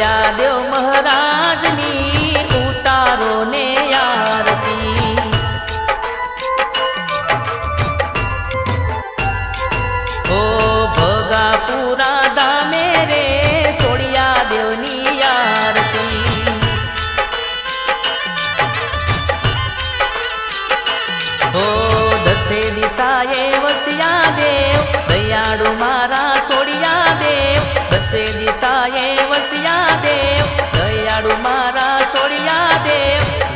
વસિયા દેવ મહારાજની ઉતારો ને આરતી। ઓ ભગાપુરા ધામે રે સોડિયા દેવની આરતી। ઓ દસે દિશાએ વસિયા દેવ દયાળુ મારા સોડિયા દેવ। દસે દિશાએ વસિયા દેવ દયાળુ મારા સોડિયા દેવ।